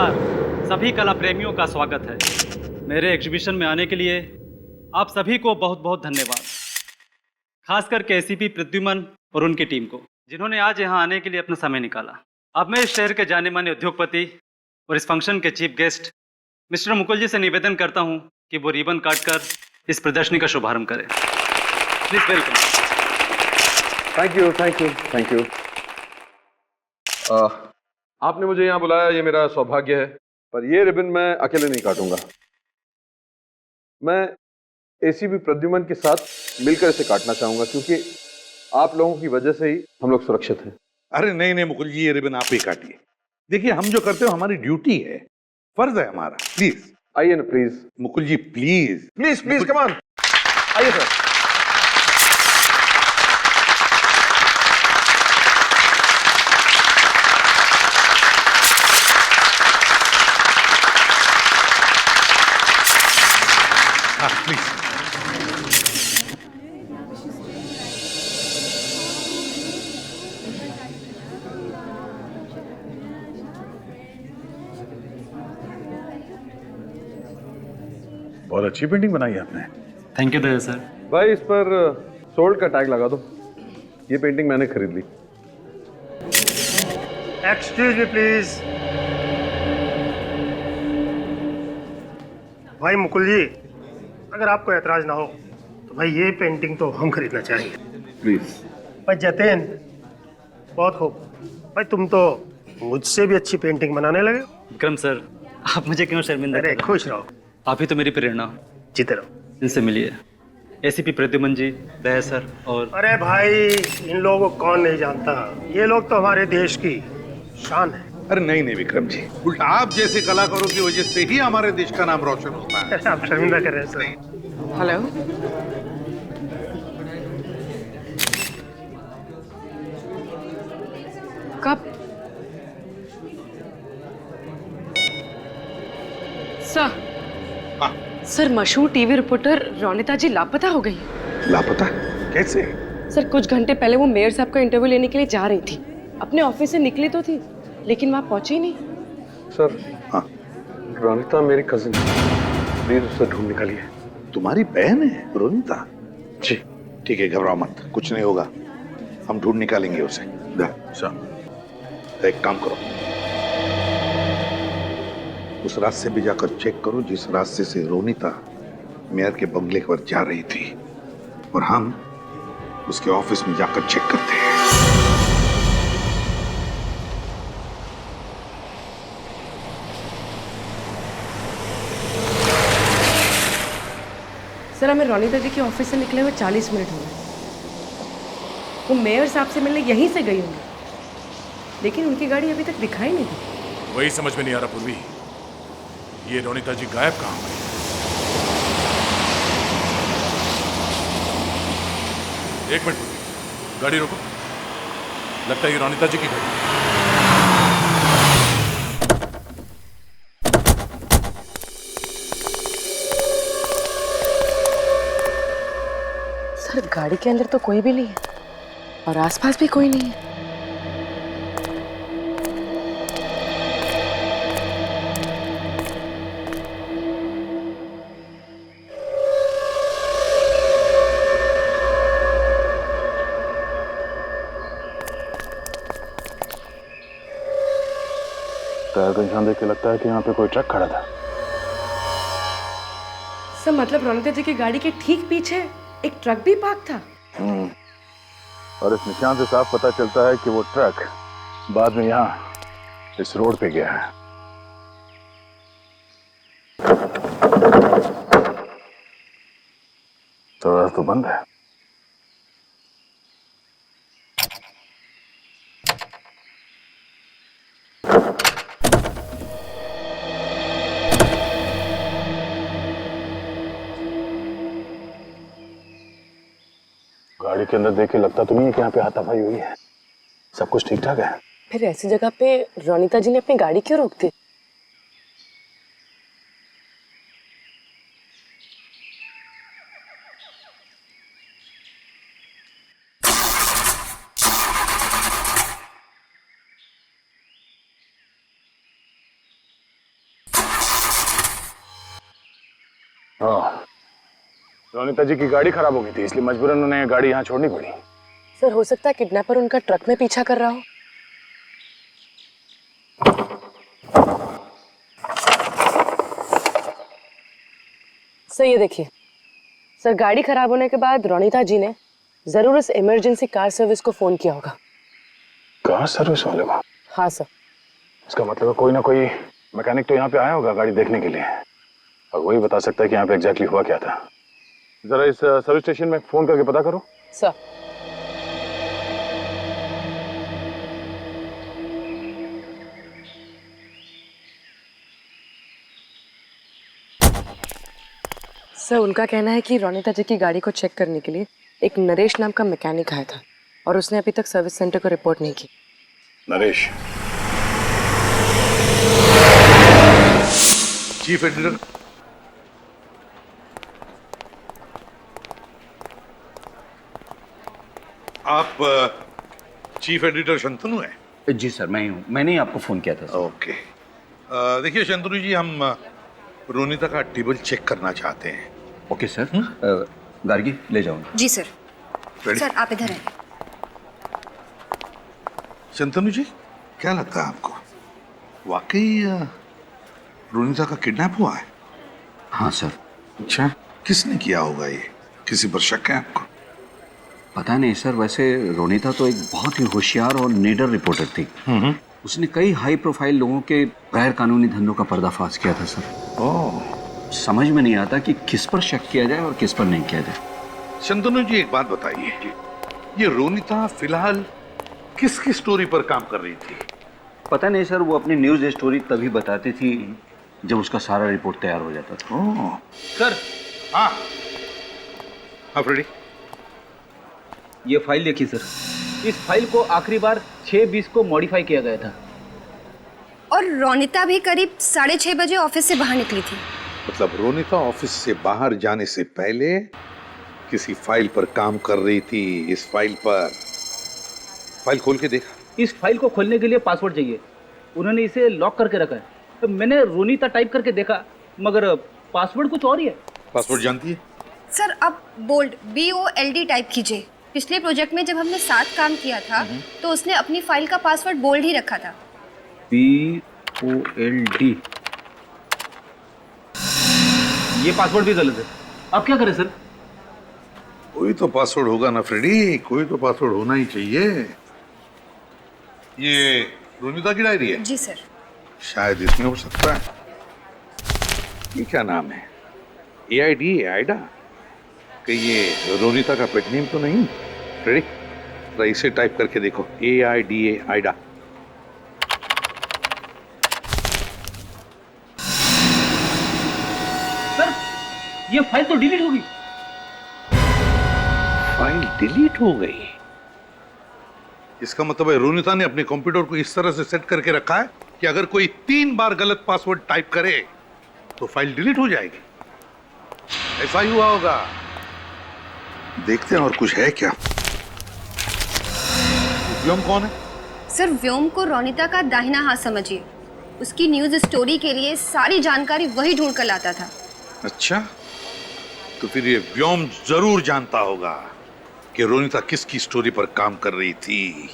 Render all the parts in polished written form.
नमस्कार। सभी कला प्रेमियों का स्वागत है मेरे एग्जीबिशन में आने के लिए। आप सभी को बहुत बहुत धन्यवाद, खासकर के एसीपी प्रद्युमन और उनकी टीम को, जिन्होंने आज यहाँ आने के लिए अपना समय निकाला। अब मैं इस शहर के जाने माने उद्योगपति और इस फंक्शन के चीफ गेस्ट मिस्टर मुकुल जी से निवेदन करता हूँ कि वो रिबन काटकर इस प्रदर्शनी का शुभारंभ करें। Please welcome. Thank you thank you thank you. आपने मुझे यहाँ बुलाया, ये मेरा सौभाग्य है, पर ये रिबन मैं अकेले नहीं काटूंगा। मैं एसीपी प्रद्युमन के साथ मिलकर इसे काटना चाहूंगा, क्योंकि आप लोगों की वजह से ही हम लोग सुरक्षित हैं। अरे नहीं नहीं मुकुल जी, ये रिबन आप ही काटिए। देखिए, हम जो करते हो हमारी ड्यूटी है, फर्ज है हमारा। प्लीज आइए ना please. Mukul ji please please please come on, आइए सर। हाँ प्लीज। बहुत अच्छी पेंटिंग बनाई है आपने। Thank you Daya sir. भाई इस पर सोल्ड का टैग लगा दो। ये पेंटिंग मैंने खरीद ली। Excuse me please. भाई मुकुल जी, अगर आपको ऐतराज ना हो तो भाई ये पेंटिंग तो हम खरीदना चाहेंगे। प्लीज। भाई जतेन, बहुत खूब। भाई तुम तो मुझसे भी अच्छी पेंटिंग बनाने लगे हो। विक्रम सर, आप मुझे क्यों शर्मिंदा कर अरे रहे हैं? खुश रहो, आप ही तो मेरी प्रेरणा। जीते रहो। इनसे मिलिए, एसीपी प्रद्युमन जी, दया सर और अरे भाई, इन लोगों को कौन नहीं जानता, ये लोग तो हमारे देश की शान है। अरे नहीं नहीं विक्रम जी, उल्टा आप जैसे कलाकारों की वजह से ही हमारे देश का नाम रोशन होता है। आप शर्मिंदा कर रहे हैं सर। हेलो, कब? सर, हाँ। सर मशहूर टीवी रिपोर्टर रोनिता जी लापता हो गई। लापता कैसे? सर कुछ घंटे पहले वो मेयर साहब का इंटरव्यू लेने के लिए जा रही थी। अपने ऑफिस से निकली तो थी, लेकिन वहां पहुंची नहीं। सर। हाँ। रोनिता मेरी कजिन, प्लीज उसे ढूंढ निकालिए। तुम्हारी बहन है रोनिता? जी। ठीक है, घबराओ मत, कुछ नहीं होगा, हम ढूंढ निकालेंगे उसे। एक काम करो, उस रास्ते भी जाकर चेक करो जिस रास्ते से रोनिता मेयर के बंगले पर जा रही थी, और हम उसके ऑफिस में जाकर चेक करते हैं। सर हमें रोनिता जी के ऑफिस से निकले हुए 40 मिनट हो गए। वो मेयर साहब से मिलने यहीं से गई होंगी, लेकिन उनकी गाड़ी अभी तक दिखाई नहीं दी। वही समझ में नहीं आ रहा पूर्वी, ये रोनिता जी गायब कहाँ हुई? एक मिनट पूर्वी, गाड़ी रोको। लगता है ये रोनिता जी की गाड़ी है। सर गाड़ी के अंदर तो कोई भी नहीं है और आसपास भी कोई नहीं है। टायर का निशान देख के लगता है कि यहाँ पे कोई ट्रक खड़ा था। सर मतलब रोनिता जी की गाड़ी के ठीक पीछे एक ट्रक भी पार्क था। और इस निशान से साफ पता चलता है कि वो ट्रक बाद में यहाँ इस रोड पे गया है। तो रास्ता तो बंद है। गाड़ी के अंदर देख के लगता तो नहीं है कि यहाँ पे हाथापाई हुई है। सब कुछ ठीक ठाक है। फिर ऐसी जगह पे रोनिता जी ने अपनी गाड़ी क्यों रोक दी? हाँ, रोनिता जी की गाड़ी खराब हो गई थी, इसलिए मजबूरन उन्हें गाड़ी यहाँ छोड़नी पड़ी। सर हो सकता है किडनैपर उनका ट्रक में पीछा कर रहा हो। सर ये देखिए, सर गाड़ी खराब होने के बाद रोनिता जी ने जरूर इस इमरजेंसी कार सर्विस को फोन किया होगा। कार सर्विस वाले को? हाँ सर। इसका मतलब है कोई ना कोई मैकेनिक तो यहाँ पे आया होगा गाड़ी देखने के लिए, और वही बता सकता है कि यहाँ पे एग्जैक्टली हुआ क्या था। जरा इस सर्विस स्टेशन में फोन करके पता करो। सर सर उनका कहना है कि रोनिता जी की गाड़ी को चेक करने के लिए एक नरेश नाम का मैकेनिक आया था और उसने अभी तक सर्विस सेंटर को रिपोर्ट नहीं की। नरेश? चीफ एडिटर, आप चीफ एडिटर शंतनु हैं? जी सर, मैं ही हूँ। मैंने ही आपको फ़ोन किया था सर। ओके। देखिए शंतनु जी, हम रोनिता का टेबल चेक करना चाहते हैं। Okay sir. गार्गी ले जाऊँगा। जी सर। Ready? सर आप इधर हैं। शंतनु जी, क्या लगता है आपको, वाकई रोनिता का किडनैप हुआ है? हाँ सर। अच्छा, किसने किया होगा ये? किसी पर शक है आपको? पता नहीं सर, वैसे रोनिता तो एक बहुत ही होशियार और निडर रिपोर्टर थी। उसने कई हाई प्रोफाइल लोगों के गैर कानूनी धंधों का पर्दाफाश किया था सर। ओह, समझ में नहीं आता कि किस पर शक किया जाए और किस पर नहीं किया जाए। शंतनु जी एक बात बताइए, ये रोनिता फिलहाल किसकी स्टोरी पर काम कर रही थी? पता नहीं सर, वो अपनी न्यूज़ स्टोरी तभी बताती थी जब उसका सारा रिपोर्ट तैयार हो जाता था। ओह, सर हाँ हाँ फ्रेडी, ये फाइल देखिए सर। इस फाइल को आखिरी बार 6:20 को मॉडिफाई किया गया था। और रोनिता भी करीब 6:30 बजे ऑफिस से बाहर निकली थी। मतलब रोनिता ऑफिस से बाहर जाने से पहले किसी फाइल पर काम कर रही थी। इस फाइल पर, फाइल खोल के देखा? इस फाइल को खोलने के लिए पासवर्ड चाहिए। उन्होंने इसे लॉक करके रखा है। तो मैंने रोनिता टाइप करके देखा, मगर पासवर्ड कुछ और ही है। पासवर्ड जानती है? सर अब बोल्ड BOLD टाइप कीजिए। पिछले प्रोजेक्ट में जब हमने साथ काम किया था तो उसने अपनी फाइल का पासवर्ड बोल्ड ही रखा था। BOLD। ये पासवर्ड भी गलत है। अब क्या करें सर? कोई तो पासवर्ड होगा ना फ्रेडी, कोई तो पासवर्ड होना ही चाहिए। ये रोनिता की डायरी है? जी सर। शायद इसमें हो सकता है। ये क्या नाम है? AID, Aida? कि ये रोनिता का पेट नेम तो नहीं? फ्रेडी, जरा इसे टाइप करके देखो, AIDA, आइडा। सर ये फाइल तो डिलीट होगी। फाइल डिलीट हो गई? इसका मतलब है रोनिता ने अपने कंप्यूटर को इस तरह से सेट करके रखा है कि अगर कोई 3 बार गलत पासवर्ड टाइप करे तो फाइल डिलीट हो जाएगी। ऐसा ही हुआ होगा। देखते हैं और कुछ है क्या। व्योम कौन है? सर व्योम को रोनिता का दाहिना हाथ समझिए। उसकी न्यूज स्टोरी के लिए सारी जानकारी वही ढूंढ कर लाता था। अच्छा, तो फिर ये व्योम जरूर जानता होगा कि रोनिता किसकी स्टोरी पर काम कर रही थी।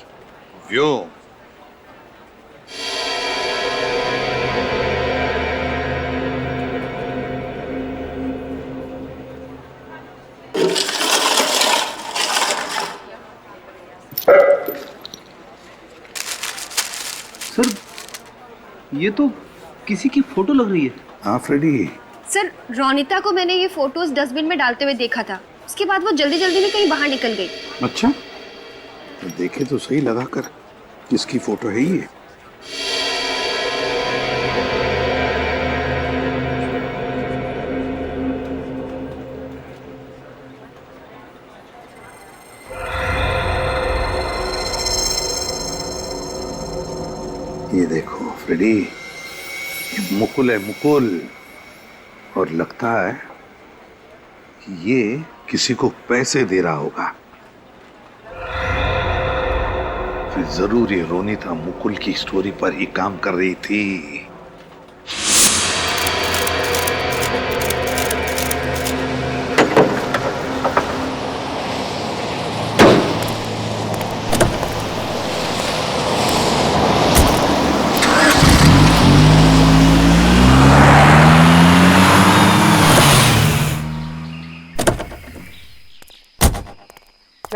व्योम। सर ये तो किसी की फोटो लग रही है। हाँ फ्रेडी। सर रोनिता को मैंने ये फोटोज डस्टबिन में डालते हुए देखा था। उसके बाद वो जल्दी जल्दी में कहीं बाहर निकल गई। अच्छा, तो देखे तो सही लगा कर किसकी फोटो है ये। ये देखो फ्रेडी, ये मुकुल है, मुकुल। और लगता है कि ये किसी को पैसे दे रहा होगा। फिर जरूर ये रोनिता मुकुल की स्टोरी पर ही काम कर रही थी।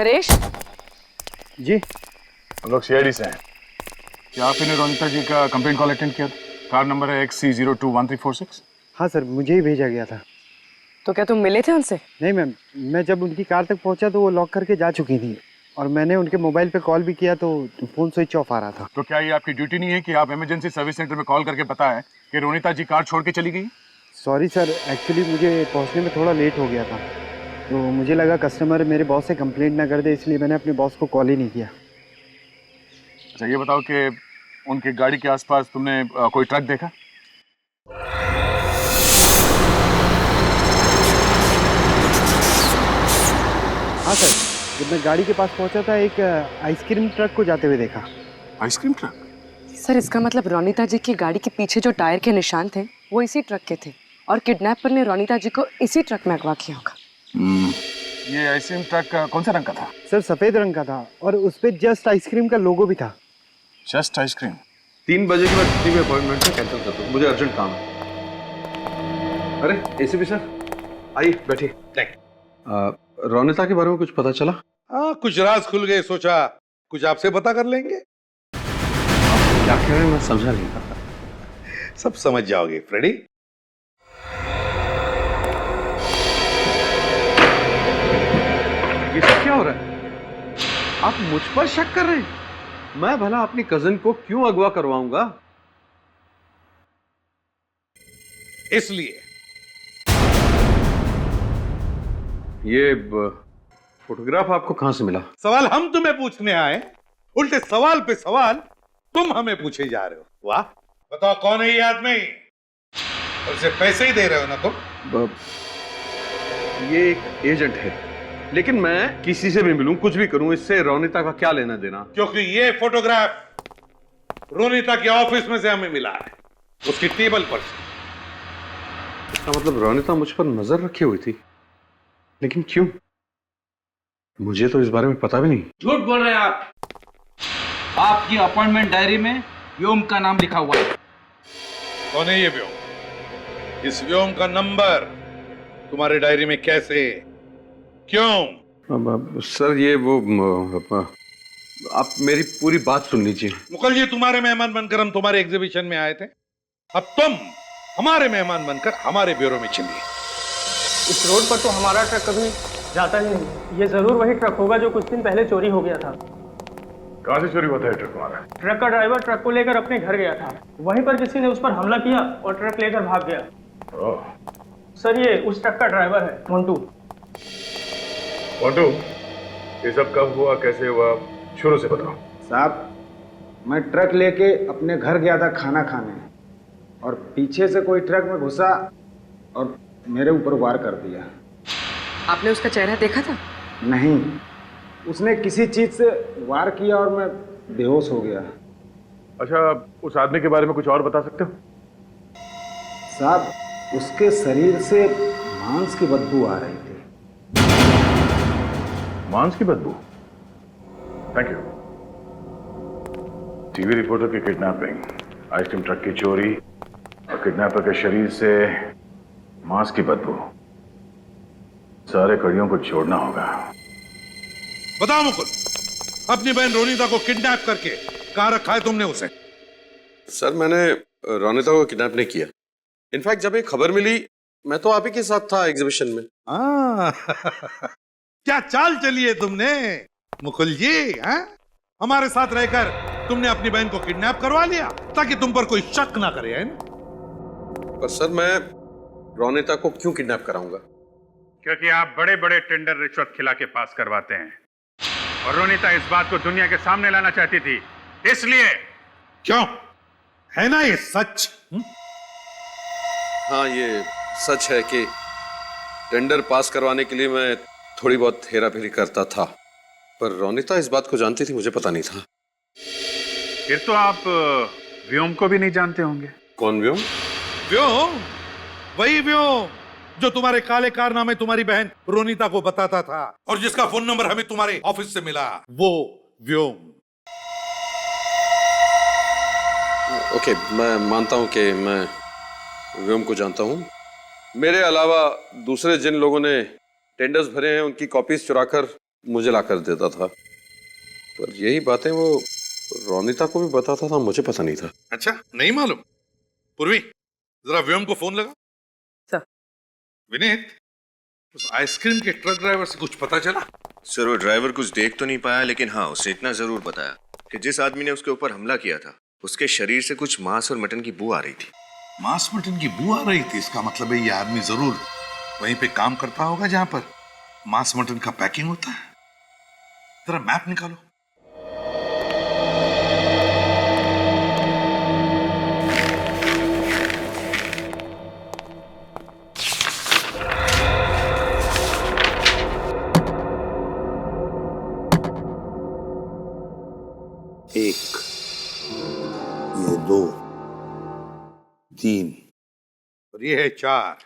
हरेश, जी हम लोग सीआईडी से हैं। क्या आपने रोनिता जी का कंप्लेंट कॉल अटेंड किया था? कार नंबर है XC021346। हाँ सर, मुझे ही भेजा गया था। तो क्या तुम मिले थे उनसे? नहीं मैम, मैं जब उनकी कार तक पहुंचा तो वो लॉक करके जा चुकी थी और मैंने उनके मोबाइल पे कॉल भी किया तो फ़ोन स्विच ऑफ आ रहा था। तो क्या ये आपकी ड्यूटी नहीं है कि आप इमरजेंसी सर्विस सेंटर में कॉल करके बताएं कि रोनिता जी कार छोड़ के चली गई? सॉरी सर, एक्चुअली मुझे पहुंचने में थोड़ा लेट हो गया था, तो मुझे लगा कस्टमर मेरे बॉस से कंप्लेंट ना कर दे, इसलिए मैंने अपने बॉस को कॉल ही नहीं किया। अच्छा ये बताओ कि उनकी गाड़ी के आसपास तुमने कोई ट्रक देखा? हाँ सर, जब मैं गाड़ी के पास पहुंचा था एक आइसक्रीम ट्रक को जाते हुए देखा। Ice cream truck? सर इसका मतलब रोनिता जी की गाड़ी के पीछे जो टायर के निशान थे वो इसी ट्रक के थे और किडनैपर ने रोनिता जी को इसी ट्रक में अगवा किया होगा। ये आइसक्रीम ट्रक कौन सा रंग का था? सर सफ़ेद रंग का था और उस पर जस्ट आइसक्रीम का लोगो भी था। Just ice cream? 3 बजे के बाद किसी भी अपॉइंटमेंट में कैंसिल कर दो, मुझे अर्जेंट काम है। अरे एसीपी सर, आइए बैठिए। रोनिता के बारे में कुछ पता चला? हाँ, कुछ राज खुल गए, सोचा कुछ आपसे पता कर लेंगे। क्या कह रहे हैं, मैं समझा नहीं। सब समझ जाओगे फ्रेडी। ये सब क्या हो रहा है? आप मुझ पर शक कर रहे हैं? मैं भला अपनी कजन को क्यों अगवा करवाऊंगा? इसलिए ये फोटोग्राफ आपको कहां से मिला? सवाल हम तुम्हें पूछने आए, उल्टे सवाल पे सवाल तुम हमें पूछे जा रहे हो। वाह, बताओ कौन है ये आदमी? और उसे पैसे ही दे रहे हो ना तुम? ये एक एजेंट है, लेकिन मैं किसी से भी मिलूं, कुछ भी करूं, इससे रोनिता का क्या लेना देना? क्योंकि ये फोटोग्राफ रोनिता के ऑफिस में से हमें मिला है, उसकी टेबल पर से। इसका मतलब रोनिता मुझ पर नजर रखी हुई थी, लेकिन क्यों? मुझे तो इस बारे में पता भी नहीं। झूठ बोल रहे हैं आप। आपकी अपॉइंटमेंट डायरी में व्योम का नाम लिखा हुआ है। कौन है ये व्योम? इस व्योम का नंबर तुम्हारे डायरी में कैसे? क्यों? सर ये वो आप मेरी पूरी बात सुन लीजिए। मुकुल जी, तुम्हारे मेहमान बनकर हम तुम्हारे एग्जीबिशन में आए थे, अब तुम हमारे मेहमान बनकर हमारे ब्यूरो में चलिए। इस रोड पर तो हमारा ट्रक कभी जाता ही नहीं। ये जरूर वही ट्रक होगा जो कुछ दिन पहले चोरी हो गया था। कहाँ से चोरी होता है ट्रक हमारा? ट्रक का ड्राइवर ट्रक को लेकर अपने घर गया था, वहीं पर किसी ने उस पर हमला किया और ट्रक लेकर भाग गया। सर ये उस ट्रक का ड्राइवर है, मोंटू। मोंटू, ये सब कब हुआ, कैसे हुआ, शुरू से बताओ। साहब, मैं ट्रक लेके अपने घर गया था खाना खाने और पीछे से कोई ट्रक में घुसा और मेरे ऊपर वार कर दिया। आपने उसका चेहरा देखा था? नहीं, उसने किसी चीज से वार किया और मैं बेहोश हो गया। अच्छा, उस आदमी के बारे में कुछ और बता सकते हो? साहब, उसके शरीर से मांस की बदबू आ रही थी। मांस की बदबू? Thank you. टीवी रिपोर्टर की किडनैपिंग, आइसक्रीम ट्रक की चोरी और किडनैपर के शरीर से मांस की बदबू, सारे कड़ियों को जोड़ना होगा। बताओ मुकुल, अपनी बहन रोनिता को किडनैप करके कहां रखा है तुमने उसे? सर मैंने रोनिता को किडनैप नहीं किया। इनफैक्ट जब ये खबर मिली मैं तो आप ही के साथ था एग्जीबिशन में। क्या चाल चली है तुमने मुकुल जी? हमारे साथ रहकर तुमने अपनी बहन को किडनैप करवा लिया ताकि तुम पर कोई शक ना करे, है ना? पर सर मैं रोनिता को क्यों किडनैप कराऊंगा? क्योंकि आप बड़े बड़े टेंडर रिश्वत खिला के पास करवाते हैं और रोनिता इस बात को दुनिया के सामने लाना चाहती थी, इसलिए। क्यों, है ना ये सच? हाँ ये सच है कि टेंडर पास करवाने के लिए मैं थोड़ी बहुत हेरा फेरी करता था, पर रोनिता इस बात को जानती थी, मुझे पता नहीं था। फिर तो आप व्योम को भी नहीं जानते होंगे। कौन व्योम? व्योम, वही व्योम जो तुम्हारे काले कारनामे तुम्हारी बहन रोनिता को बताता था और जिसका फोन नंबर हमें तुम्हारे ऑफिस से मिला, वो व्योम। ओके, मैं मानता हूं कि मैं व्योम को जानता हूं। मेरे अलावा दूसरे जिन लोगों ने टेंडर्स भरे हैं उनकी कॉपीज चुराकर मुझे लाकर देता था, पर यही बातें वो रोनिता को भी बताता था, मुझे पता नहीं था। अच्छा, नहीं मालूम? पूर्वी, जरा व्योम को फोन लगा। सर। विनीत, उस आइसक्रीम के ट्रक ड्राइवर से कुछ पता चला? सर, वो ड्राइवर कुछ देख तो नहीं पाया, लेकिन हाँ, उसने इतना जरूर बताया कि जिस आदमी ने उसके ऊपर हमला किया था, उसके शरीर से कुछ मांस और मटन की बू आ रही थी। मांस मटन की बू आ रही थी? इसका मतलब है ये आदमी जरूर वहीं पे काम करता होगा जहां पर मांस मटन का पैकिंग होता है। जरा मैप निकालो। एक, ये 2, 3 और ये है 4।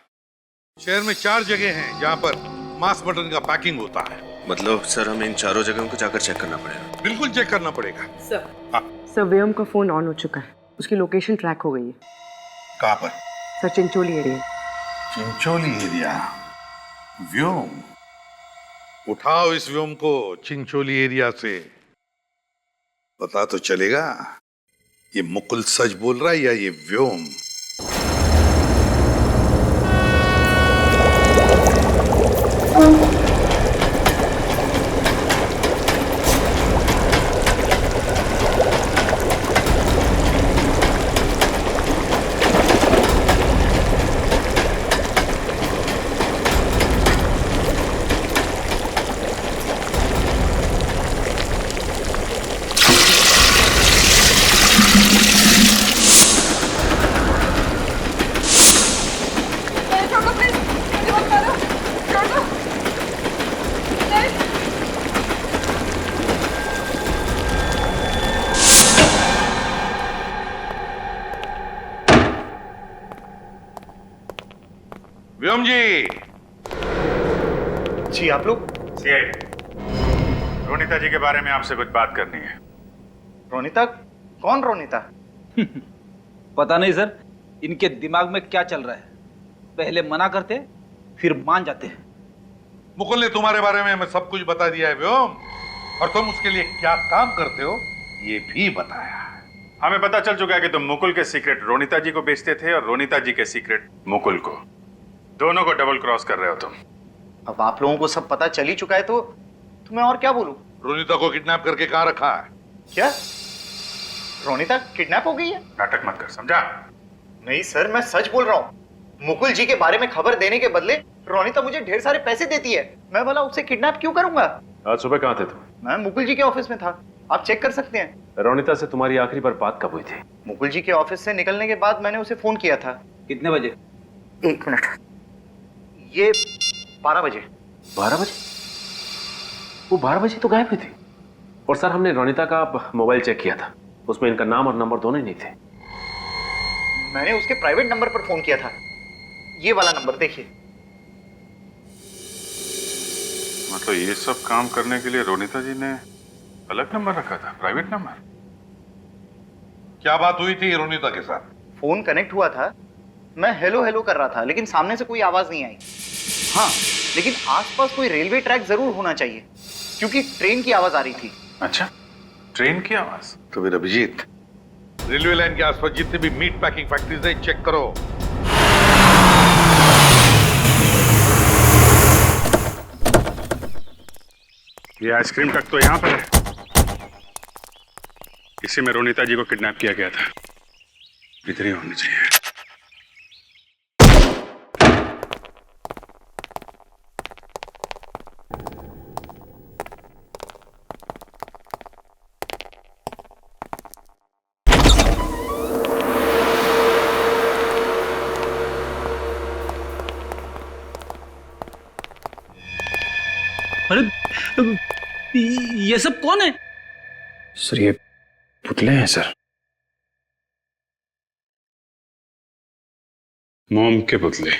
शहर में 4 जगह हैं जहां पर मांस मटन का पैकिंग होता है। मतलब सर, हमें इन चारों जगहों को जाकर चेक करना पड़ेगा। बिल्कुल चेक करना पड़ेगा। सर। हाँ। सर, व्योम का फोन ऑन हो चुका है, उसकी लोकेशन ट्रैक हो गई है। कहां पर? Sir, Chincholi area. Chincholi area? Vyom? उठाओ इस व्योम को चिंचोली एरिया से। पता तो चलेगा ये मुकुल सच बोल रहा है या ये व्योम। व्योम जी। जी, आप लोग? सीआईडी। रोनिता जी के बारे में आपसे कुछ बात करनी है। रोनिता? कौन रोनिता? पता नहीं सर, इनके दिमाग में क्या चल रहा है। पहले मना करते फिर मान जाते हैं। मुकुल ने तुम्हारे बारे में हमें सब कुछ बता दिया है व्योम, और तुम उसके लिए क्या काम करते हो ये भी बताया है। हमें पता चल चुका है कि तुम मुकुल के सीक्रेट रोनिता जी को बेचते थे और रोनिता जी के सीक्रेट मुकुल को। दोनों को डबल क्रॉस कर रहे हो तुम। अब आप लोगों को सब पता चल ही चुका है तो मैं और क्या बोलूं? रोनिता को किडनैप करके कहां रखा है? क्या रोनिता किडनैप हो गई है? नाटक मत कर, समझा? नहीं सर, मैं सच बोल रहा हूँ। मुकुल जी के बारे में खबर देने के बदले रोनिता मुझे ढेर सारे पैसे देती है। मैं भला उससे किडनैप क्यों करूंगा? आज सुबह कहाँ थे तुम? मैं मुकुल जी के ऑफिस में था, आप चेक कर सकते हैं। रोनिता से तुम्हारी आखिरी बार बात कब हुई थी? मुकुल जी के ऑफिस से निकलने के बाद मैंने उसे फोन किया था। कितने बजे? 1 मिनट, ये 12 बजे। 12 बजे? वो 12 बजे तो गायब हुई थी। और सर, हमने रोनिता का मोबाइल चेक किया था, उसमें इनका नाम और नंबर दोनों ही नहीं थे। मैंने उसके प्राइवेट नंबर पर फोन किया था, ये वाला नंबर देखिए। मतलब ये सब काम करने के लिए रोनिता जी ने अलग नंबर रखा था, प्राइवेट नंबर? क्या बात हुई थी रोनिता के साथ? फोन कनेक्ट हुआ था, मैं हेलो हेलो कर रहा था, लेकिन सामने से कोई आवाज नहीं आई। हाँ, लेकिन आसपास कोई रेलवे ट्रैक जरूर होना चाहिए, क्योंकि ट्रेन की आवाज आ रही थी। अच्छा, ट्रेन की आवाज? तो फिर अभिजीत, रेलवे लाइन के आसपास जितने भी मीट पैकिंग फैक्ट्रीज है चेक करो। ये आइसक्रीम ट्रक तो यहाँ पर है, इसी में रोनिता जी को किडनैप किया गया था। इधर ही होनी चाहिए। अरे ये सब कौन है? सर, ये पुतले हैं सर। मोम के पुतले।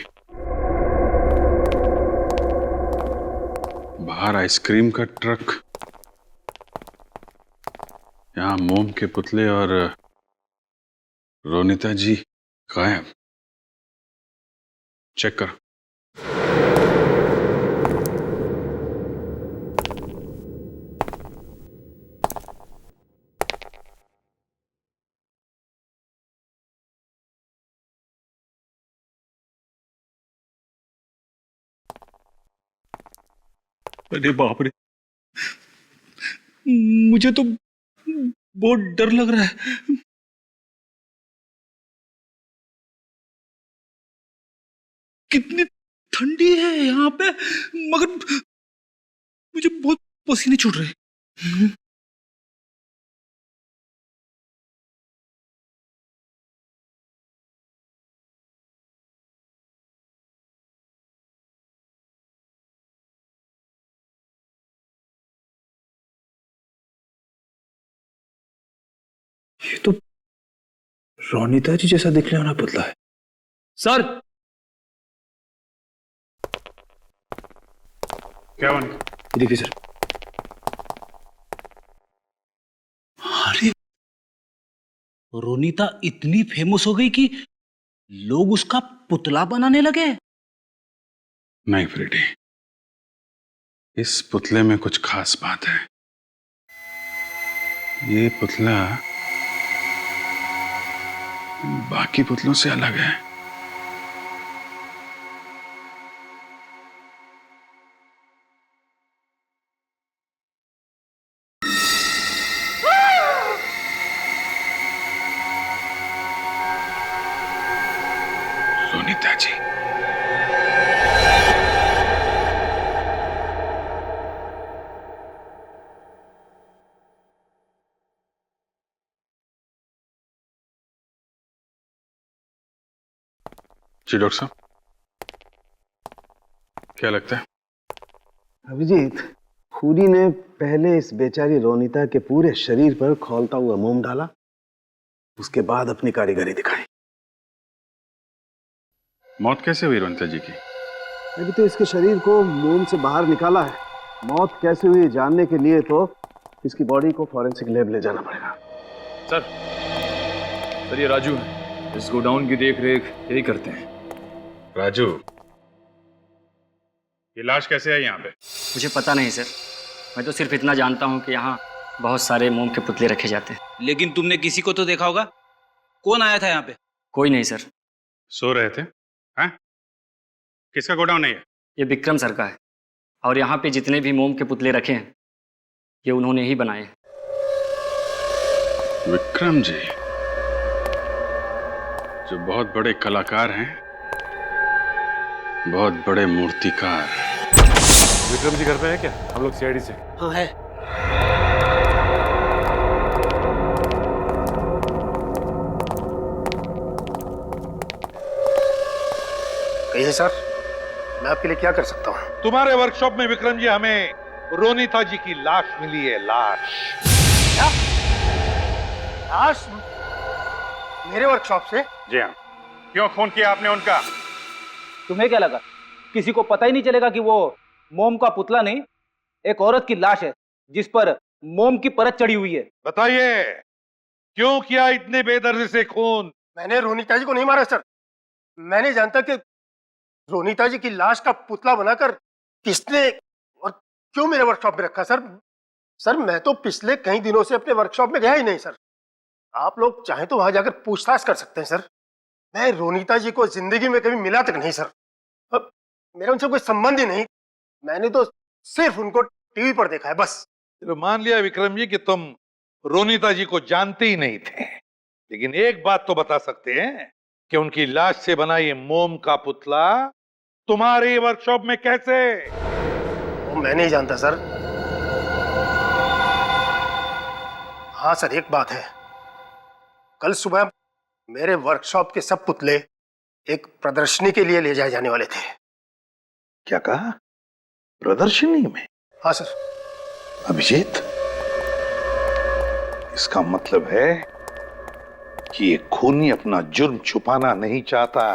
बाहर आइसक्रीम का ट्रक, यहां मोम के पुतले और रोनिता जी गायब। चेक कर। अरे बाप रे, मुझे तो बहुत डर लग रहा है। कितनी ठंडी है यहाँ पे, मगर मुझे बहुत पसीने छूट रहे हैं। ये तो रोनिता जी जैसा दिखने वाला पुतला है। सर, क्या बन देखिए सर। अरे रोनिता इतनी फेमस हो गई कि लोग उसका पुतला बनाने लगे। नहीं फ्रेडी, इस पुतले में कुछ खास बात है। ये पुतला बाकी पुतलों से अलग है। रोनिता जी, जी डॉक्टर साहब, क्या लगता है? अभिजीत, खूनी ने पहले इस बेचारी रोनिता के पूरे शरीर पर खौलता हुआ मोम डाला, उसके बाद अपनी कारीगरी दिखाई। मौत कैसे हुई रोनिता जी की? अभी तो इसके शरीर को मोम से बाहर निकाला है। मौत कैसे हुई जानने के लिए तो इसकी बॉडी को फॉरेंसिक लैब ले जाना पड़ेगा। सर ये राजू है, इस गोडाउन की देख रेख यही करते हैं। राजू, ये लाश कैसे है यहाँ पे? मुझे पता नहीं सर, मैं तो सिर्फ इतना जानता हूँ कि यहाँ बहुत सारे मोम के पुतले रखे जाते हैं। लेकिन तुमने किसी को तो देखा होगा, कौन आया था यहाँ पे? कोई नहीं सर। सो रहे थे? हैं? किसका गोडाउन है ये? ये विक्रम सर का है, और यहाँ पे जितने भी मोम के पुतले रखे हैं ये उन्होंने ही बनाए। विक्रम जी, जो बहुत बड़े कलाकार हैं, बहुत बड़े मूर्तिकार। विक्रम जी घर पे है क्या? हम लोग सीआईडी से। हाँ है। कहिए सर, मैं आपके लिए क्या कर सकता हूँ? तुम्हारे वर्कशॉप में विक्रम जी हमें रोनिता जी की लाश मिली है। लाश? क्या? लाश मेरे वर्कशॉप से? जी हाँ। क्यों फोन किया आपने उनका? तुम्हें क्या लगा किसी को पता ही नहीं चलेगा कि वो मोम का पुतला नहीं, एक औरत की लाश है जिस पर मोम की परत चढ़ी हुई है? बताइए, क्यों किया इतने बेदर्दी से खून? मैंने रोनिता जी को नहीं मारा सर। मैंने जानता कि रोनिता जी की लाश का पुतला बनाकर किसने और क्यों मेरे वर्कशॉप में रखा सर। सर मैं तो पिछले कई दिनों से अपने वर्कशॉप में गया ही नहीं सर। आप लोग चाहें तो वहां जाकर पूछताछ कर सकते हैं सर। मैं रोनिता जी को जिंदगी में कभी मिला तक नहीं सर। अब मेरा उनसे कोई संबंध ही नहीं, मैंने तो सिर्फ उनको टीवी पर देखा है बस। चलो मान लिया विक्रम जी कि तुम रोनिता जी को जानते ही नहीं थे, लेकिन एक बात तो बता सकते हैं कि उनकी लाश से बना ये मोम का पुतला तुम्हारे वर्कशॉप में कैसे? वो मैं नहीं जानता सर। हाँ सर, एक बात है, कल सुबह मेरे वर्कशॉप के सब पुतले एक प्रदर्शनी के लिए ले जाए जाने वाले थे। क्या कहा? प्रदर्शनी में? हाँ सर। अभिजीत, इसका मतलब है कि ये खूनी अपना जुर्म छुपाना नहीं चाहता।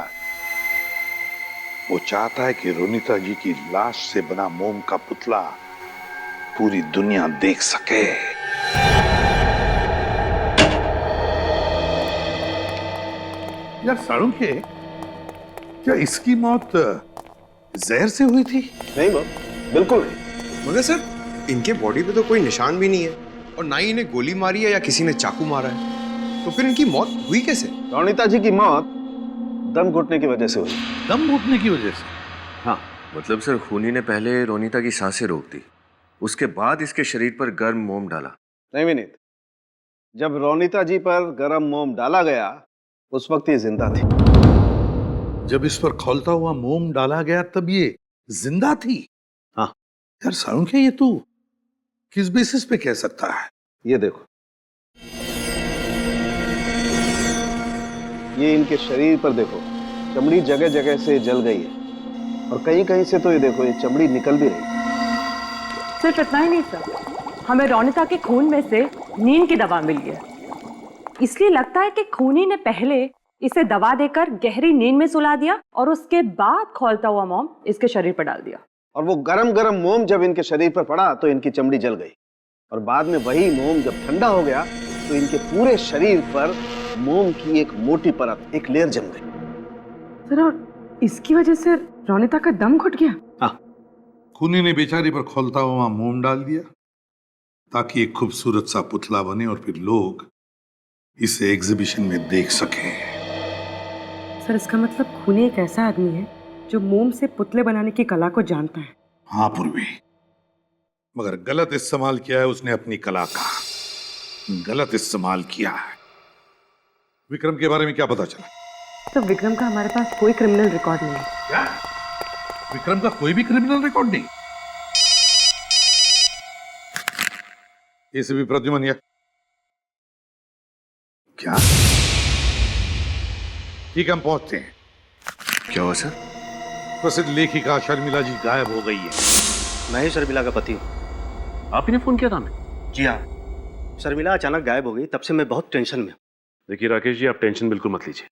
वो चाहता है कि रोनिता जी की लाश से बना मोम का पुतला पूरी दुनिया देख सके। यार साळुंखे, क्या इसकी मौत जहर से हुई थी? नहीं बिल्कुल नहीं। मगर सर इनके बॉडी पे तो कोई निशान भी नहीं है, और ना ही इन्हें गोली मारी है या किसी ने चाकू मारा है, तो फिर इनकी मौत हुई कैसे? रोनिता जी की मौत दम घुटने की वजह से हुई। दम घुटने की वजह से? हाँ, मतलब सर खूनी ने पहले रोनीता की सांसें रोक दी, उसके बाद इसके शरीर पर गर्म मोम डाला। नहीं विनीत, जब रोनीता जी पर गर्म मोम डाला गया उस वक्त ये जिंदा थी। जब इस पर खौलता हुआ मोम डाला गया तब ये जिंदा थी? हाँ यार सारुण, क्या ये तू किस बेसिस पे कह सकता है? ये देखो, ये इनके शरीर पर देखो, चमड़ी जगह जगह से जल गई है और कहीं कहीं से तो ये देखो, ये चमड़ी निकल भी रही है। सिर्फ इतना ही नहीं सर, हमें रोनिता के खून में से नींद की दवा मिली है। इसलिए लगता है कि खूनी ने पहले इसे दवा देकर गहरी नींद में सुला दिया और उसके बाद खौलता हुआ मोम इसके शरीर पर डाल दिया। और वो गरम गरम मोम जब इनके शरीर पर पड़ा तो इनकी चमड़ी जल गई और बाद में वही मोम जब ठंडा हो गया तो इनके पूरे शरीर पर मोम की एक मोटी परत, एक लेयर जम गई। सर और इसकी वजह से रोनिता का दम घुट गया? हाँ, खूनी ने बेचारी पर खौलता हुआ मोम डाल दिया ताकि एक खूबसूरत सा पुतला बने और फिर लोग इसे एग्जीबिशन में देख सकें। सर इसका मतलब खूनी एक ऐसा आदमी है जो मोम से पुतले बनाने की कला को जानता है। हाँ पूर्वी, मगर गलत इस्तेमाल किया है उसने अपनी कला का, गलत इस्तेमाल किया है। विक्रम के बारे में क्या पता चला? तो विक्रम का हमारे पास कोई क्रिमिनल रिकॉर्ड नहीं है। क्या? विक्रम का कोई भी क्रिमिनल रिकॉर्ड नहीं? एसीपी प्रद्युमन, या क्या? ठीक, हम पहुंचते हैं। क्या हुआ सर? प्रसिद्ध लेखिका शर्मिला जी गायब हो गई है। मैं ही शर्मिला का पति हूँ। आप ही ने फोन किया था हमें? जी हाँ, शर्मिला अचानक गायब हो गई, तब से मैं बहुत टेंशन में हूँ। देखिए राकेश जी, आप टेंशन बिल्कुल मत लीजिए,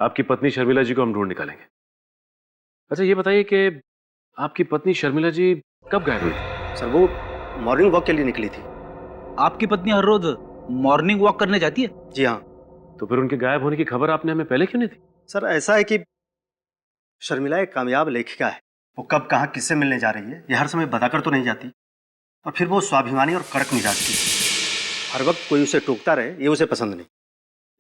आपकी पत्नी शर्मिला जी को हम ढूंढ निकालेंगे। अच्छा ये बताइए कि आपकी पत्नी शर्मिला जी कब गायब हुई थी? सर वो मॉर्निंग वॉक के लिए निकली थी। आपकी पत्नी हर रोज मॉर्निंग वॉक करने जाती है? जी हाँ। तो फिर उनके गायब होने की खबर आपने हमें पहले क्यों नहीं दी? सर ऐसा है कि शर्मिला एक कामयाब लेखिका है, वो कब कहाँ किससे मिलने जा रही है ये हर समय बताकर तो नहीं जाती, और फिर वो स्वाभिमानी और कड़क मिजाज की, हर वक्त कोई उसे टोकता रहे ये उसे पसंद नहीं।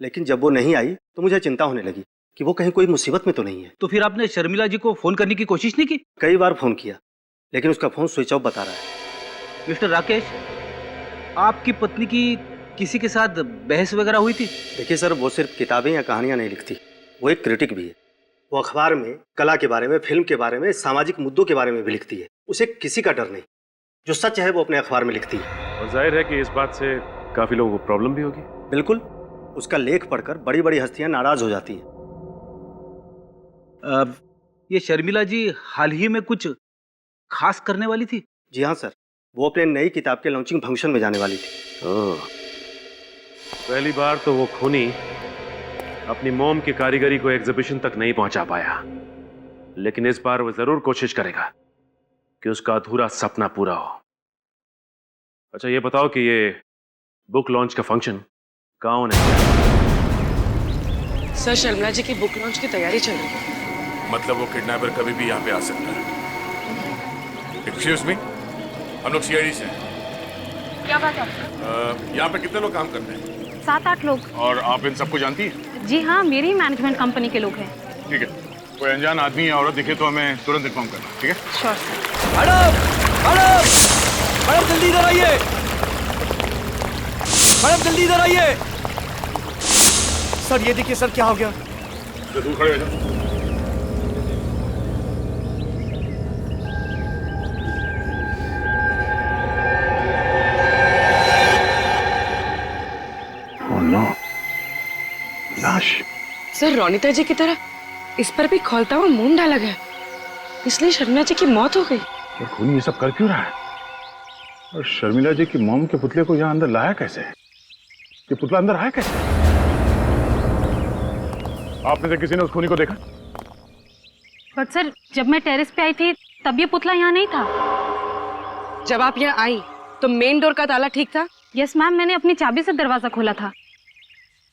लेकिन जब वो नहीं आई तो मुझे चिंता होने लगी कि वो कहीं कोई मुसीबत में तो नहीं है। तो फिर आपने शर्मिला जी को फोन करने की कोशिश नहीं की? कई बार फोन किया लेकिन उसका फोन स्विच ऑफ बता रहा है। मिस्टर राकेश, आपकी पत्नी की किसी के साथ बहस वगैरह हुई थी? देखिए सर, वो सिर्फ किताबें या कहानियां नहीं लिखती, वो एक क्रिटिक भी है। वो अखबार में कला के बारे में, फिल्म के बारे में, सामाजिक मुद्दों के बारे में भी लिखती है। उसे किसी का डर नहीं, जो सच है वो अपने अखबार में लिखती है। और जाहिर है कि इस बात से काफी लोगों को प्रॉब्लम भी होगी। बिल्कुल, उसका लेख पढ़कर बड़ी बड़ी हस्तियां नाराज हो जाती हैं। ये शर्मिला जी हाल ही में कुछ खास करने वाली थी? जी हाँ सर, वो अपने नई किताब के लॉन्चिंग फंक्शन में जाने वाली थी। पहली बार तो वो खूनी अपनी मोम की कारीगरी को एग्जीबिशन तक नहीं पहुंचा पाया, लेकिन इस बार वो जरूर कोशिश करेगा कि उसका अधूरा सपना पूरा हो। अच्छा ये बताओ कि ये बुक लॉन्च का फंक्शन कहाँ होने वाला है? सर शर्मिला जी की बुक लॉन्च की तैयारी चल रही है। मतलब वो किडनैपर कभी भी यहाँ पे आ सकता है। एक्सक्यूज मी, हम लोग सीआईडी से हैं। क्या बात है? यहाँ पे कितने लोग काम करते हैं? 7-8 लोग। और आप इन सबको जानती हैं? जी हाँ, मेरी मैनेजमेंट कंपनी के लोग हैं। ठीक है, कोई अनजान आदमी या औरत दिखे तो हमें तुरंत इन्फॉर्म करना, ठीक है? Sure sir. Madam, madam, madam जल्दी इधर आइए। मैडम जल्दी इधर आइए। सर ये देखिए सर, क्या हो गया? तो दूर खड़े हो जाओ। लाश। सर रोनिता जी की तरह इस पर भी खौलता हुआ मोम डाला गया, इसलिए शर्मिला जी की मौत हो गई। और खूनी ये सब कर क्यों रहा है? और शर्मिला जी की मोम के पुतले को यहाँ अंदर लाया कैसे? ये पुतला अंदर आया कैसे? आपने से किसी ने उस खूनी को देखा? पर सर जब मैं टेरेस पे आई थी तब ये पुतला यहाँ नहीं था। जब आप यहाँ आई तो मेन डोर का ताला ठीक था? यस मैम, मैंने अपनी चाबी से दरवाजा खोला था।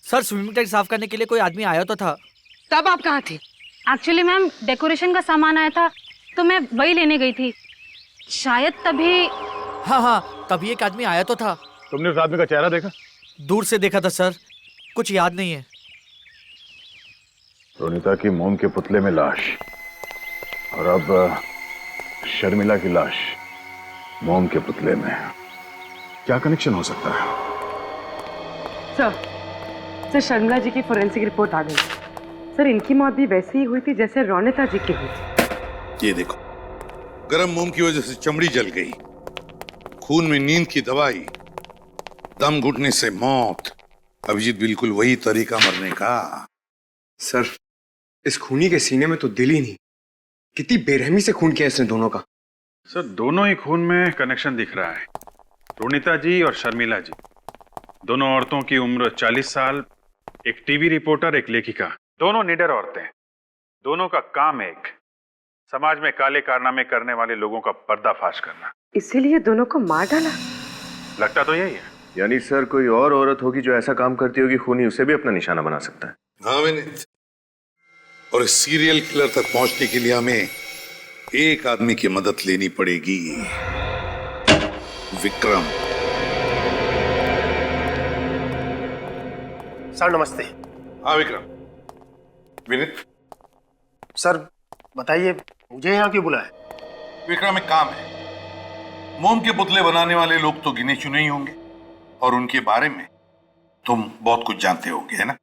सर स्विमिंग टैंक साफ करने के लिए कोई आदमी आया तो था। तब आप कहाँ थी? एक्चुअली मैम डेकोरेशन का सामान आया था तो मैं वही लेने गई थी, शायद तभी। हाँ, तभी एक आदमी आया तो था। तुमने उस आदमी का चेहरा देखा? दूर से देखा था सर, कुछ याद नहीं है। रोनिता की मोम के पुतले में लाश, और अब शर्मिला की लाश मोम के पुतले में, क्या कनेक्शन हो सकता है? सर शर्मिला जी की फोरेंसिक रिपोर्ट आ गई। सर इनकी मौत भी वैसे ही हुई थी जैसे रोनिता जी की हुई थी। ये देखो, गर्म मोम की वजह से चमड़ी जल गई, खून में नींद की दवाई, दम घुटने से मौत। अभिजीत बिल्कुल वही तरीका मरने का। सर इस खूनी के सीने में तो दिल ही नहीं, कितनी बेरहमी से खून किया इसने दोनों का। सर दोनों ही खून में कनेक्शन दिख रहा है। रोनिता जी और शर्मिला जी, दोनों औरतों की उम्र 40 साल, एक टीवी रिपोर्टर, एक लेखिका, दोनों निडर औरतें, दोनों का काम एक, समाज में काले कारनामे करने वाले लोगों का पर्दाफाश करना। इसीलिए दोनों को मार डाला। लगता तो यही है। यानी सर कोई और औरत होगी जो ऐसा काम करती होगी, खूनी उसे भी अपना निशाना बना सकता है। हाँ विनीत, और इस सीरियल किलर तक पहुंचने के लिए हमें एक आदमी की मदद लेनी पड़ेगी, विक्रम। सर नमस्ते। हाँ विक्रम। विनीत सर बताइए, मुझे यहाँ क्यों बुलाया? विक्रम, एक काम है। मोम के पुतले बनाने वाले लोग तो गिने चुने ही होंगे, और उनके बारे में तुम बहुत कुछ जानते होंगे, है ना?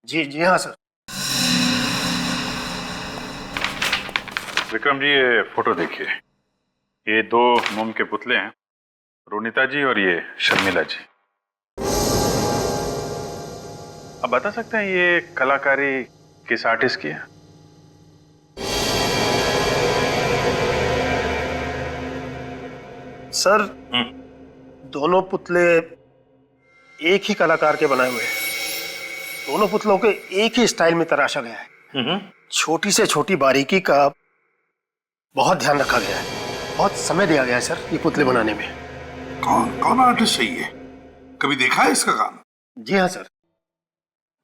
जी जी हाँ सर। विक्रम जी, ये फोटो देखिए। ये दो मोम के पुतले हैं, रोनिता जी और ये शर्मिला जी। अब बता सकते हैं ये कलाकारी किस आर्टिस्ट की है? सर दोनों पुतले एक ही कलाकार के बनाए हुए हैं। दोनों पुतलों के एक ही स्टाइल में तराशा गया है। छोटी से छोटी बारीकी का बहुत ध्यान रखा गया है। बहुत समय दिया गया है सर ये पुतले बनाने में। कौन आर्टिस्ट है ये? कभी देखा है इसका काम? जी हाँ सर,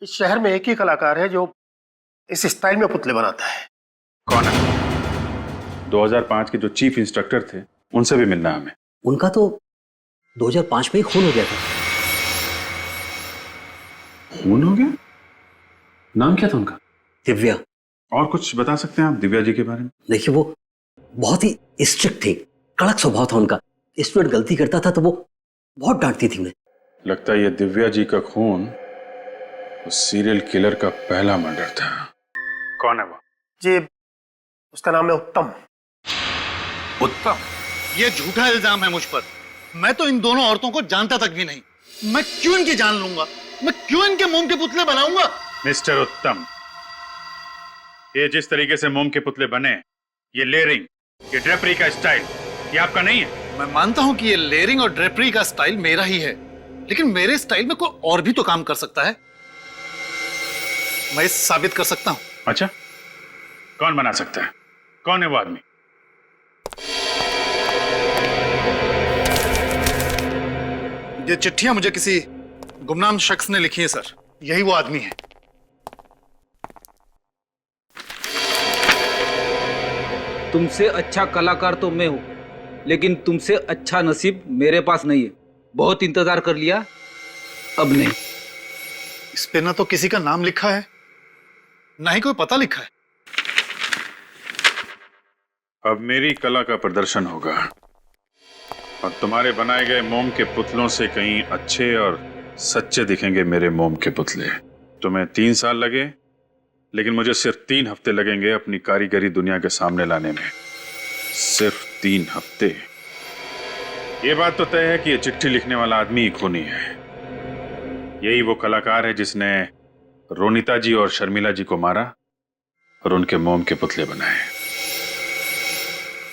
इस शहर में एक ही कलाकार है जो इस स्टाइल में पुतले बनाता है। कौन है? 2005 के जो चीफ इंस्ट्रक्टर थे, उनसे भी मिलना हमें। उनका तो 2005 में ही खून हो गया था। खून हो गया? नाम क्या था उनका? दिव्या। और कुछ बता सकते हैं आप दिव्या जी के बारे में? देखिए वो बहुत ही स्ट्रिक्ट थे, कड़क स्वभाव था उनका। स्टूडेंट गलती करता था तो वो बहुत डांटती थी उन्हें। लगता है ये दिव्या जी का खून उस सीरियल किलर का पहला मर्डर था। कौन है वो? जी उसका नाम है उत्तम। उत्तम? ये झूठा इल्जाम है मुझ पर। मैं तो इन दोनों औरतों को जानता तक भी नहीं। मैं क्यों इनकी जान लूंगा? मैं क्यों इनके मोम के पुतले बनाऊंगा? मिस्टर उत्तम, ये जिस तरीके से मोम के पुतले बने, ये लेयरिंग, ये ड्रेपरी का स्टाइल, ये आपका नहीं है। मैं मानता हूं कि ये लेयरिंग और ड्रेपरी का स्टाइल मेरा ही है, लेकिन मेरे स्टाइल में कोई और भी तो काम कर सकता है। मैं इसे साबित कर सकता हूं। अच्छा, कौन बना सकता है? कौन है वो आदमी? ये चिट्ठियां मुझे किसी गुमनाम शख्स ने लिखी है सर। यही वो आदमी है। तुमसे अच्छा कलाकार तो मैं हूं, लेकिन तुमसे अच्छा नसीब मेरे पास नहीं है। बहुत इंतजार कर लिया, अब नहीं। इस पे ना तो किसी का नाम लिखा है, ना ही कोई पता लिखा है। अब मेरी कला का प्रदर्शन होगा और तुम्हारे बनाए गए मोम के पुतलों से कहीं अच्छे और सच्चे दिखेंगे मेरे मोम के पुतले। तुम्हें 3 साल लगे, लेकिन मुझे सिर्फ 3 हफ्ते लगेंगे अपनी कारीगरी दुनिया के सामने लाने में। सिर्फ 3 हफ्ते। ये बात तो तय है कि ये चिट्ठी लिखने वाला आदमी ही खूनी है। यही वो कलाकार है जिसने रोनिता जी और शर्मिला जी को मारा और उनके मोम के पुतले बनाए।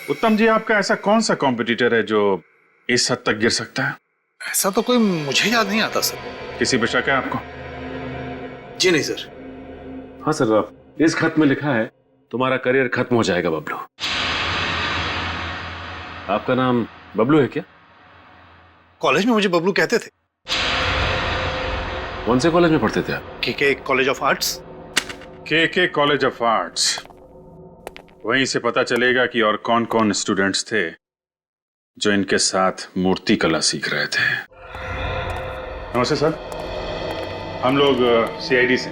उत्तम जी, आपका ऐसा कौन सा कॉम्पिटिटर है जो इस हद तक गिर सकता है? ऐसा तो कोई मुझे याद नहीं आता सर। किसी पे शक है आपको? जी नहीं सर। हाँ सर, इस खत में लिखा है तुम्हारा करियर खत्म हो जाएगा बबलू। आपका नाम बबलू है क्या? कॉलेज में मुझे बबलू कहते थे। कौन से कॉलेज में पढ़ते थे आप? के कॉलेज ऑफ आर्ट्स। के कॉलेज ऑफ आर्ट्स। वहीं से पता चलेगा कि और कौन कौन स्टूडेंट्स थे जो इनके साथ मूर्ति कला सीख रहे थे। नमस्ते सर, हम लोग सीआईडी से।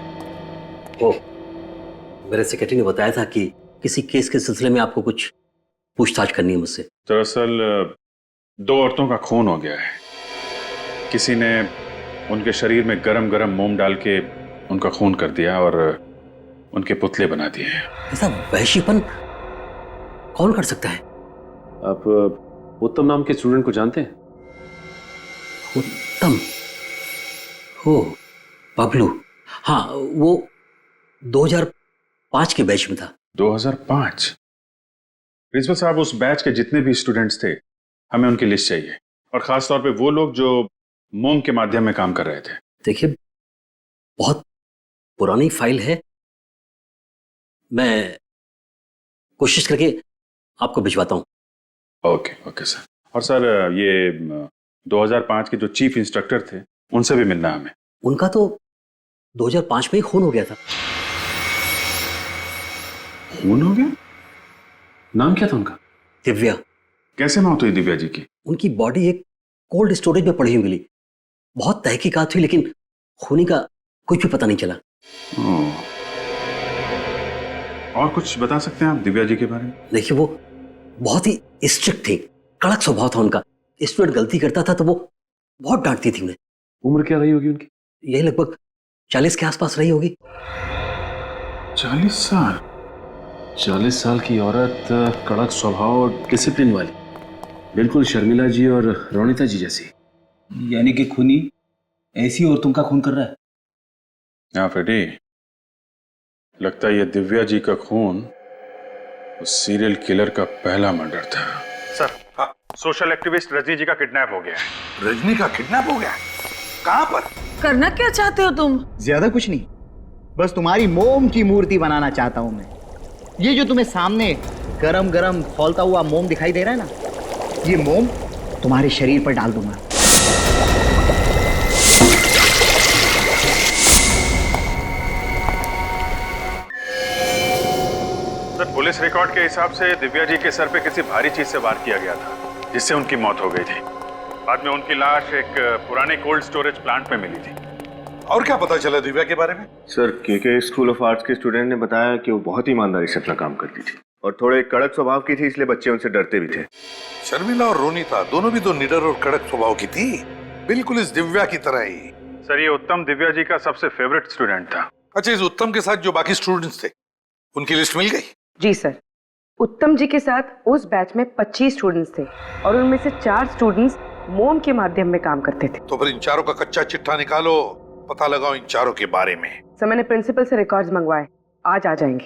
ओ, मेरे सेक्रेटरी ने बताया था कि किसी केस के सिलसिले में आपको कुछ पूछताछ करनी है मुझसे। दरअसल 2 औरतों का खून हो गया है। किसी ने उनके शरीर में गरम गरम मोम डाल के उनका खून कर दिया और उनके पुतले बना दिए हैं। ऐसा वहशीपन कौन कर सकता है? आप उत्तम नाम के स्टूडेंट को जानते हैं? उत्तम? हो, बबलू। हाँ, वो 2005 के बैच में था। 2005? प्रिंसिपल साहब, उस बैच के जितने भी स्टूडेंट्स थे हमें उनकी लिस्ट चाहिए, और खास तौर पे वो लोग जो मोम के माध्यम में काम कर रहे थे। देखिए, बहुत पुरानी फाइल है, मैं कोशिश करके आपको भिजवाता हूँ। Okay sir. और सर, ये 2005 के जो चीफ इंस्ट्रक्टर थे उनसे भी मिलना है हमें। उनका तो 2005 में ही खून हो गया था। खून हो गया? नाम क्या था उनका? दिव्या। कैसे मौत हुई दिव्या जी की? उनकी बॉडी एक कोल्ड स्टोरेज में पड़ी हुई मिली। बहुत तहकीकात हुई लेकिन खूनी का कुछ भी पता नहीं चला। और कुछ बता सकते हैं आप दिव्या जी के बारे में? देखिए, वो बहुत ही स्ट्रिक्ट थे, कड़क स्वभाव था उनका। स्टूडेंट गलती करता था तो वो बहुत डांटती थी उन्हें। उम्र क्या रही होगी उनकी? यही लगभग 40 के आसपास रही होगी। 40 साल? 40 साल की औरत, कड़क स्वभाव और डिसिप्लिन वाली, बिल्कुल शर्मिला जी और रोनिता जी जैसी। यानी कि खूनी ऐसी औरतों का खून कर रहा है? हाँ फ्रेडी, लगता है ये दिव्या जी का खून उस सीरियल किलर का पहला मर्डर था। सर, सोशल एक्टिविस्ट रजनी जी का किडनैप हो गया है। रजनी का किडनैप हो गया? कहां पर? करना क्या चाहते हो तुम? ज्यादा कुछ नहीं, बस तुम्हारी मोम की मूर्ति बनाना चाहता हूं मैं। ये जो तुम्हें सामने गरम गरम खौलता हुआ मोम दिखाई दे रहा है ना, ये मोम तुम्हारे शरीर पर डाल दूंगा। सर, पुलिस रिकॉर्ड के हिसाब से दिव्या जी के सर पे किसी भारी चीज से वार किया गया था, जिससे उनकी मौत हो गई थी। बाद में उनकी लाश एक पुराने कोल्ड स्टोरेज प्लांट में मिली थी। और क्या पता चला दिव्या के बारे में? सर, के स्कूल ऑफ आर्ट्स के स्टूडेंट ने बताया कि वो बहुत ईमानदारी से अपना काम करती थी और थोड़े कड़क स्वभाव की थी, इसलिए बच्चे उनसे डरते भी थे। शर्मिला और रोनिता दोनों भी तो निडर और कड़क स्वभाव की थी, बिल्कुल इस दिव्या की तरह ही। सर, ये उत्तम दिव्या जी का सबसे फेवरेट स्टूडेंट था। अच्छा, इस उत्तम के साथ जो बाकी स्टूडेंट्स थे उनकी लिस्ट मिल गई? जी सर, उत्तम जी के साथ उस बैच में 25 स्टूडेंट्स थे और उनमें से 4 स्टूडेंट्स मोम के माध्यम में काम करते थे। तो फिर इन चारों का कच्चा चिट्ठा निकालो, पता लगाओ इन चारों के बारे में। सर, मैंने प्रिंसिपल से रिकॉर्ड्स मंगवाए, आज आ जाएंगे।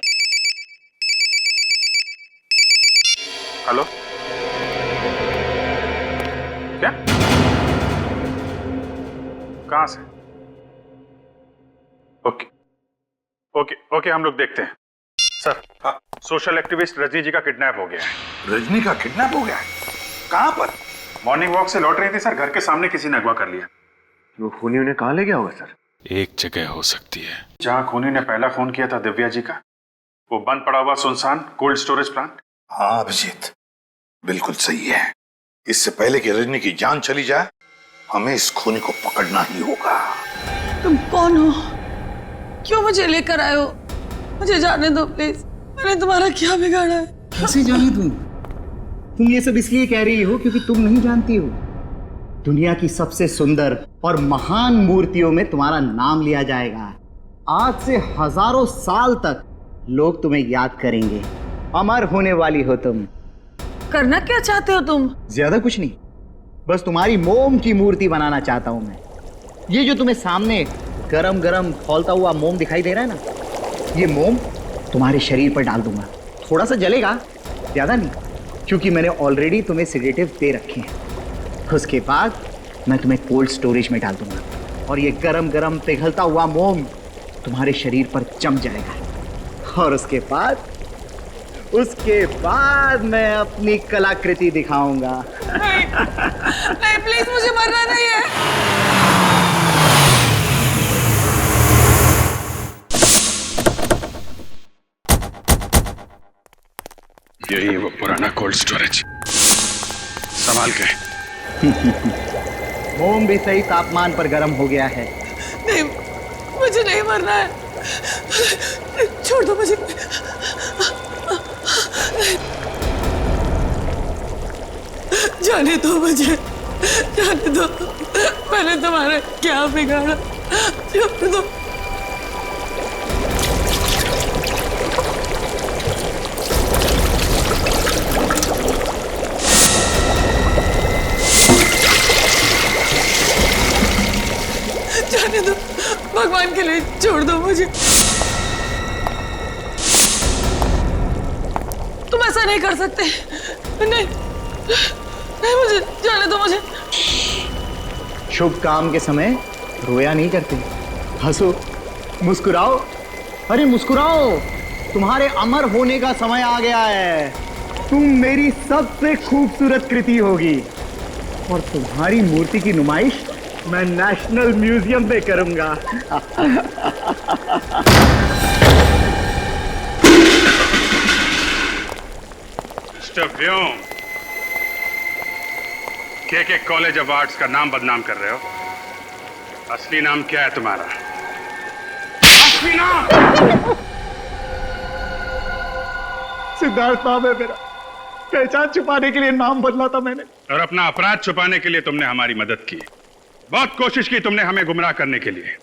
हेलो, क्या? कहां से? ओके, हम लोग देखते हैं। सर, सोशल एक्टिविस्ट रजनी जी का किडनैप हो गया है। रजनी का किडनैप हो गया है? कहां पर? मॉर्निंग वॉक से लौट रही थी सर, घर के सामने किसी ने अगवा कर लिया। वो खूनी उन्हें कहाँ ले गया होगा सर? एक जगह हो सकती है जहां खूनी ने पहला खून किया था दिव्या जी का, वो बंद पड़ा हुआ सुनसान कोल्ड स्टोरेज प्लांट। हाँ अभिजीत, बिल्कुल सही है। इससे पहले कि रजनी की जान चली जाए, हमें इस खूनी को पकड़ना ही होगा। तुम कौन हो? क्यों मुझे लेकर आए हो? मुझे जाने दो प्लीज। मैंने तुम्हारा क्या बिगाड़ा है? कैसे जाने दूं? तुम ये सब इसलिए कह रही हो क्योंकि तुम नहीं जानती हो, दुनिया की सबसे सुंदर और महान मूर्तियों में तुम्हारा नाम लिया जाएगा। आज से हजारों साल तक लोग तुम्हें याद करेंगे। अमर होने वाली हो तुम। करना क्या चाहते हो तुम? ज्यादा कुछ नहीं, बस तुम्हारी मोम की मूर्ति बनाना चाहता हूं मैं। ये जो तुम्हें सामने गरम गरम खौलता हुआ मोम दिखाई दे रहा है ना, ये मोम तुम्हारे शरीर पर डाल दूंगा। थोड़ा सा जलेगा, ज्यादा नहीं, क्योंकि मैंने ऑलरेडी तुम्हें सेडेटिव दे रखे हैं। उसके बाद मैं तुम्हें कोल्ड स्टोरेज में डाल दूंगा और ये गरम गरम पिघलता हुआ मोम तुम्हारे शरीर पर जम जाएगा। और उसके बाद मैं अपनी कलाकृति दिखाऊंगा। नहीं प्लीज, मुझे मरना नहीं है। यही है वो पुराना कोल्ड स्टोरेज, संभाल के। मोम भी सही तापमान पर गर्म हो गया है। नहीं, मुझे नहीं मरना है, छोड़ दो मुझे। मुझे, जाने दो। मैंने तुम्हारा क्या बिगाड़ा, जाने दो। जाने दो, भगवान के लिए छोड़ दो मुझे। तुम ऐसा नहीं कर सकते। नहीं, नहीं, मुझे जाने दो मुझे। शुभ काम के समय रोया नहीं करते, हंसो, मुस्कुराओ। अरे मुस्कुराओ, तुम्हारे अमर होने का समय आ गया है। तुम मेरी सबसे खूबसूरत कृति होगी और तुम्हारी मूर्ति की नुमाइश मैं नेशनल म्यूजियम में करूंगा। मिस्टर व्योम, के कॉलेज ऑफ आर्ट्स का नाम बदनाम कर रहे हो। असली नाम क्या है तुम्हारा? असली नाम? सिद्धार्थ नाम है मेरा। पहचान छुपाने के लिए नाम बदला था मैंने। और अपना अपराध छुपाने के लिए तुमने हमारी मदद की। बहुत कोशिश की तुमने हमें गुमराह करने के लिए।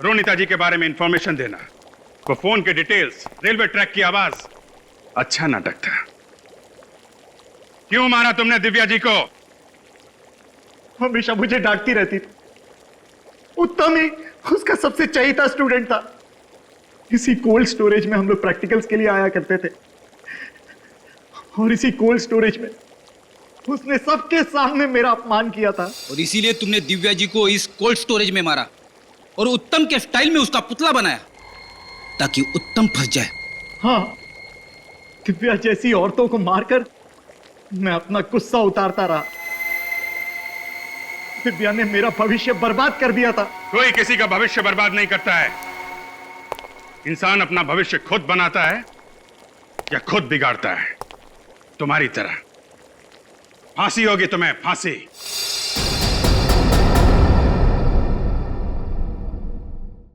रोनिता जी के बारे में इंफॉर्मेशन देना, वो फोन के डिटेल्स, रेलवे ट्रैक की आवाज, अच्छा नाटक था। क्यों मारा तुमने दिव्या जी को? हमेशा मुझे डांटती रहती थी। उत्तम ही उसका सबसे चहेता स्टूडेंट था। इसी कोल्ड स्टोरेज में हम लोग प्रैक्टिकल्स के लिए आया करते थे और इसी कोल्ड स्टोरेज में उसने सबके सामने मेरा अपमान किया था। और इसीलिए तुमने दिव्या जी को इस कोल्ड स्टोरेज में मारा और उत्तम के स्टाइल में उसका पुतला बनाया ताकि उत्तम फंस जाए। हाँ, दिव्या जैसी औरतों को मारकर मैं अपना गुस्सा उतारता रहा। दिव्या ने मेरा भविष्य बर्बाद कर दिया था। कोई किसी का भविष्य बर्बाद नहीं करता है। इंसान अपना भविष्य खुद बनाता है या खुद बिगाड़ता है। तुम्हारी तरह। फांसी होगी तुम्हें, फांसी।